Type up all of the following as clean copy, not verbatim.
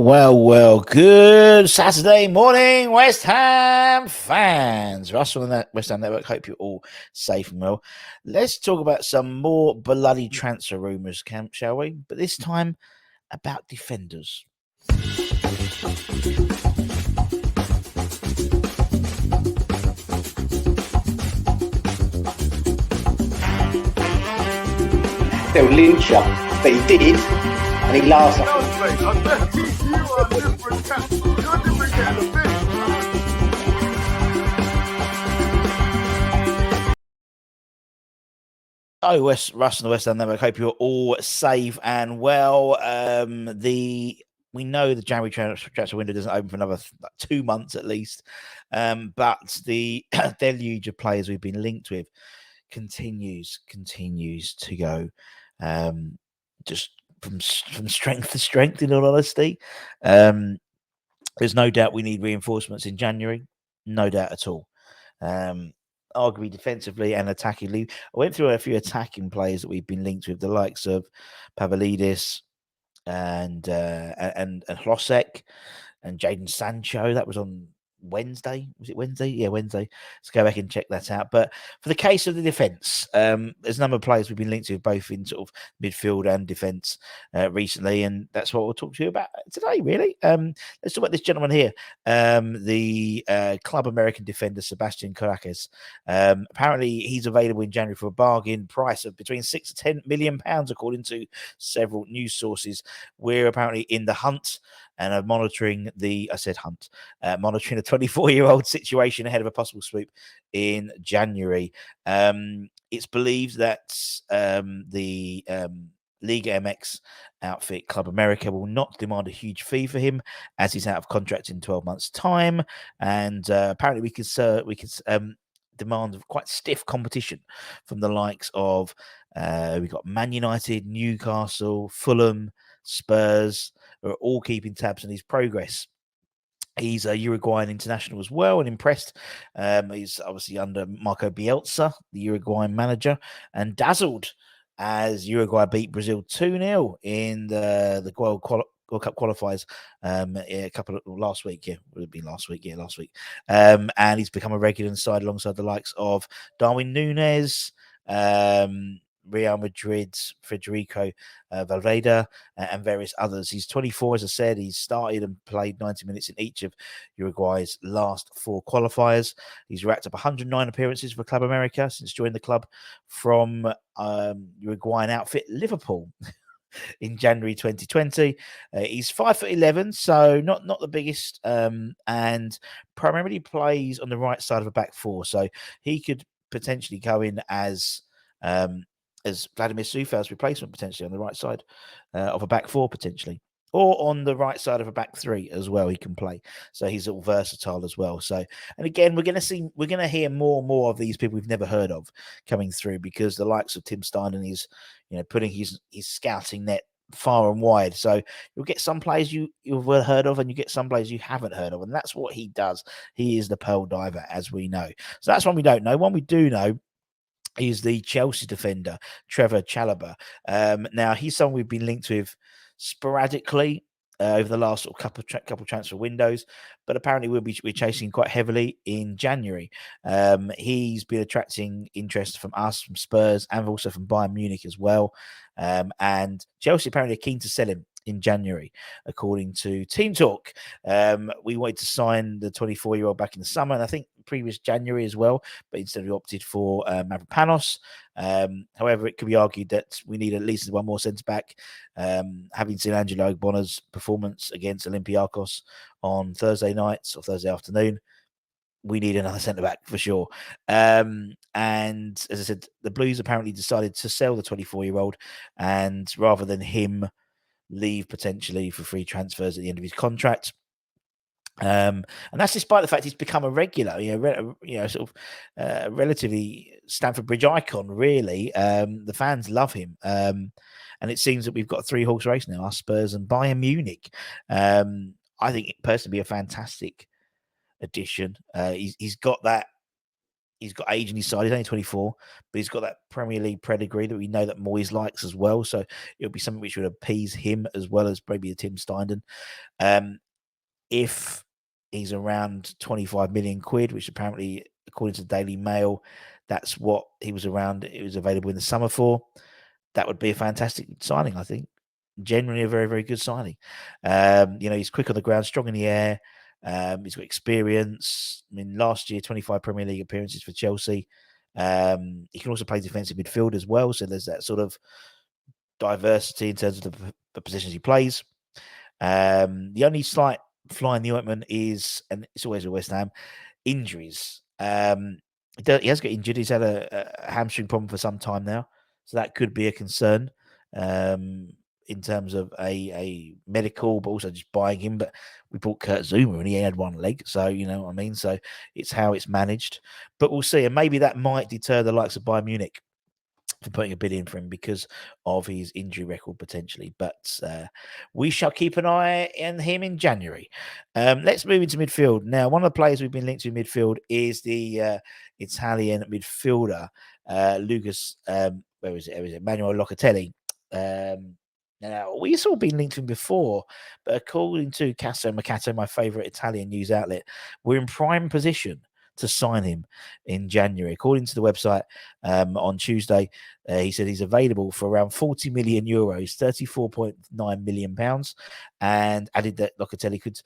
Well, good Saturday morning, West Ham fans. Russell and that West Ham Network, hope you're all safe and well. Let's talk about some more bloody transfer rumours, shall we? But this time about defenders. They'll lynch you, but he did, and he laughs. Oh, Russ and the West Ham Network, hope you're all safe and well. We know the January transfer window doesn't open for another 2 months at least, but the deluge of players we've been linked with continues to go, just from strength to strength. In all honesty, there's no doubt we need reinforcements in January, no doubt at all. Arguably defensively and attackingly. I went through a few attacking players that we've been linked with, the likes of Pavlidis and Hlosek and Jadon Sancho. That was on Wednesday. Was it Wednesday? Yeah, Wednesday. Let's go back and check that out. But for the case of the defence, there's a number of players we've been linked with, both in sort of midfield and defence recently, and that's what we'll talk to you about today, really. Let's talk about this gentleman here, the Club American defender, Sebastian Caracas. Apparently, he's available in January for a bargain price of between £6 to £10 million, according to several news sources. We're apparently in the hunt and are monitoring the 24-year-old situation ahead of a possible swoop in January. It's believed that the Liga MX outfit Club America will not demand a huge fee for him, as he's out of contract in 12 months' time, and apparently we could demand quite stiff competition from the likes of we've got Man United, Newcastle, Fulham, Spurs are all keeping tabs on his progress. He's a Uruguayan international as well, and impressed. He's obviously under Marco Bielsa, the Uruguayan manager, and dazzled as Uruguay beat Brazil 2-0 in the World Cup qualifiers last week. Yeah, would it be last week? Yeah, last week. And he's become a regular inside alongside the likes of Darwin Núñez, Real Madrid's Federico Valverde, and various others. He's 24, as I said. He's started and played 90 minutes in each of Uruguay's last 4 qualifiers. He's racked up 109 appearances for Club America since joining the club from Uruguayan outfit Liverpool in January 2020. He's 5'11", so not the biggest, and primarily plays on the right side of a back four. So he could potentially go in as Vladimir Soufal's replacement, potentially on the right side of a back four, potentially, or on the right side of a back three as well. He can play, so he's all versatile as well. So, and again, we're going to hear more and more of these people we've never heard of coming through, because the likes of Tim Stein is, putting his scouting net far and wide. So you'll get some players you've heard of, and you get some players you haven't heard of, and that's what he does. He is the pearl diver, as we know. So that's one we don't know. One we do know is the Chelsea defender, Trevor Chalobah. Now, he's someone we've been linked with sporadically over the last sort of couple transfer windows, but apparently we're chasing quite heavily in January. He's been attracting interest from us, from Spurs, and also from Bayern Munich as well. And Chelsea apparently are keen to sell him in January, according to Team Talk. We wanted to sign the 24-year-old back in the summer, and I think previous January as well, but instead we opted for Mavropanos. However, it could be argued that we need at least one more centre-back. Having seen Angelo Bonner's performance against Olympiacos on Thursday nights or Thursday afternoon, we need another centre-back for sure. And as I said, the Blues apparently decided to sell the 24-year-old, and rather than him leave potentially for free transfers at the end of his contract. And that's despite the fact he's become a regular, sort of relatively Stamford Bridge icon, really. The fans love him. And it seems that we've got a 3-horse race now, our Spurs and Bayern Munich. I think it personally be a fantastic addition. He's got that He's got age in his side. He's only 24, but he's got that Premier League pedigree that we know that Moyes likes as well. So it'll be something which would appease him as well as maybe a Tim Steindon. If he's around 25 million quid, which apparently, according to the Daily Mail, that's what he was around. It was available in the summer for. That would be a fantastic signing, I think. Generally, a very, very good signing. He's quick on the ground, strong in the air. He's got experience. I mean, last year, 25 Premier League appearances for Chelsea. He can also play defensive midfield as well. So there's that sort of diversity in terms of the positions he plays. The only slight fly in the ointment is, and it's always with West Ham, injuries. He has got injured. He's had a hamstring problem for some time now. So that could be a concern in terms of a medical, but also just buying him. But we bought Kurt Zuma and he had one leg. So, you know what I mean? So it's how it's managed. But we'll see. And maybe that might deter the likes of Bayern Munich for putting a bid in for him because of his injury record potentially. But we shall keep an eye on him in January. Let's move into midfield. Now, one of the players we've been linked to in midfield is the Italian midfielder, Lucas, where is it? Manuel Locatelli. Now, we saw been linked to him before, but according to Casso Mercato, my favourite Italian news outlet, we're in prime position to sign him in January. According to the website, on Tuesday, he said he's available for around 40 million euros, 34.9 million pounds, and added that Locatelli could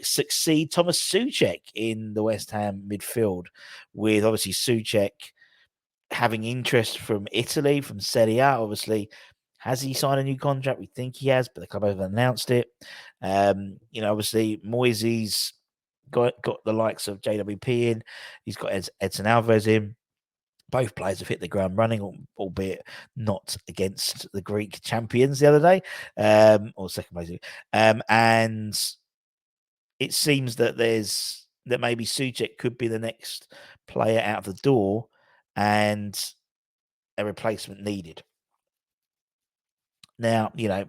succeed Thomas Souček in the West Ham midfield, with obviously Souček having interest from Italy, from Serie A. Obviously, has he signed a new contract? We think he has, but the club haven't announced it. Obviously, Moyes got the likes of JWP in. He's got Edson Alvarez in. Both players have hit the ground running, albeit not against the Greek champions the other day, or second place. And it seems that maybe Souček could be the next player out of the door, and a replacement needed. Now, I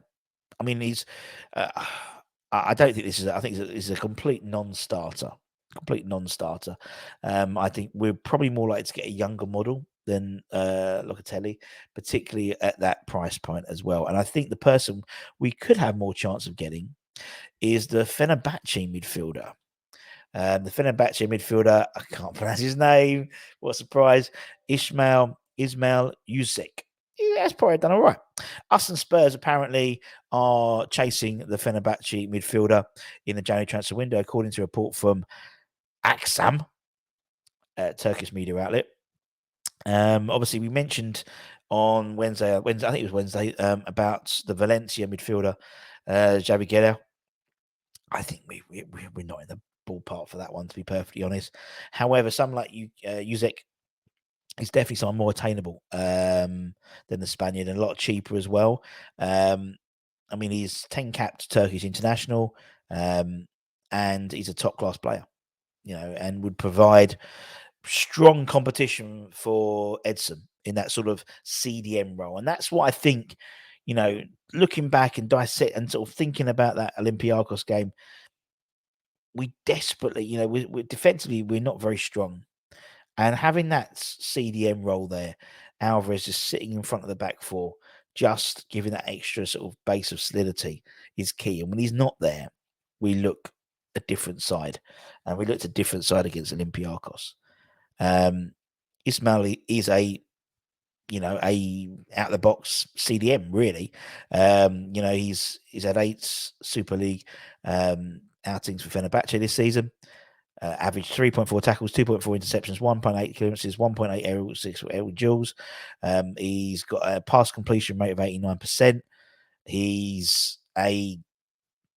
mean, he's. I don't think this is. I think this is a complete non-starter. I think we're probably more likely to get a younger model than Locatelli, particularly at that price point as well. And I think the person we could have more chance of getting is the Fenerbahce midfielder. The Fenerbahce midfielder, I can't pronounce his name. What a surprise. Ismail Yusek. That's probably done all right. Us and Spurs apparently are chasing the Fenerbahce midfielder in the January transfer window, according to a report from Aksam, Turkish media outlet. Obviously, we mentioned on Wednesday, I think it was Wednesday, about the Valencia midfielder, Javi Guerra. I think we're not in the ballpark for that one, to be perfectly honest. However, some like Yusek, he's definitely someone more attainable than the Spaniard, and a lot cheaper as well. I mean, he's 10-capped Turkish international, and he's a top-class player, and would provide strong competition for Edson in that sort of CDM role. And that's what I think, looking back and dissect and sort of thinking about that Olympiacos game, we desperately, we're defensively, we're not very strong. And having that CDM role there, Alvarez just sitting in front of the back four, just giving that extra sort of base of solidity is key. And when he's not there, we look a different side. And we looked a different side against Olympiacos. Ismail is a out of the box CDM, really. He's had 8 Super League outings for Fenerbahce this season. Averaged 3.4 tackles, 2.4 interceptions, 1.8 clearances, 1.8 aerial duels. He's got a pass completion rate of 89%. He's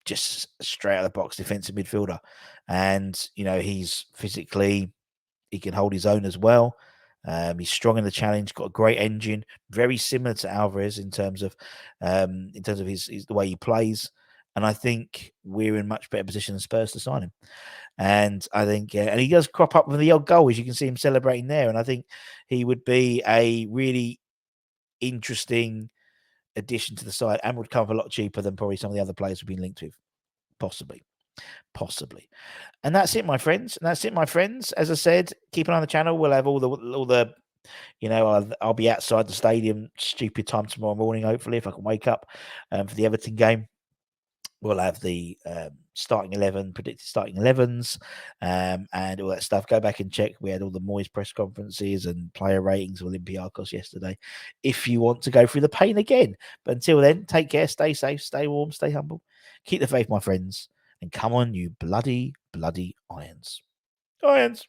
just straight out of the box defensive midfielder. And, he's physically, he can hold his own as well. He's strong in the challenge, got a great engine, very similar to Alvarez in terms of his the way he plays. And I think we're in much better position than Spurs to sign him. And I think, and he does crop up with the odd goal, as you can see him celebrating there. And I think he would be a really interesting addition to the side and would come a lot cheaper than probably some of the other players we've been linked with, possibly. Possibly. And that's it, my friends. As I said, keep an eye on the channel. We'll have all the I'll be outside the stadium, stupid time tomorrow morning, hopefully, if I can wake up for the Everton game. We'll have the predicted starting 11s, and all that stuff. Go back and check. We had all the Moyes press conferences and player ratings of Olympiacos yesterday, if you want to go through the pain again. But until then, take care, stay safe, stay warm, stay humble. Keep the faith, my friends, and come on, you bloody, bloody Irons. Irons!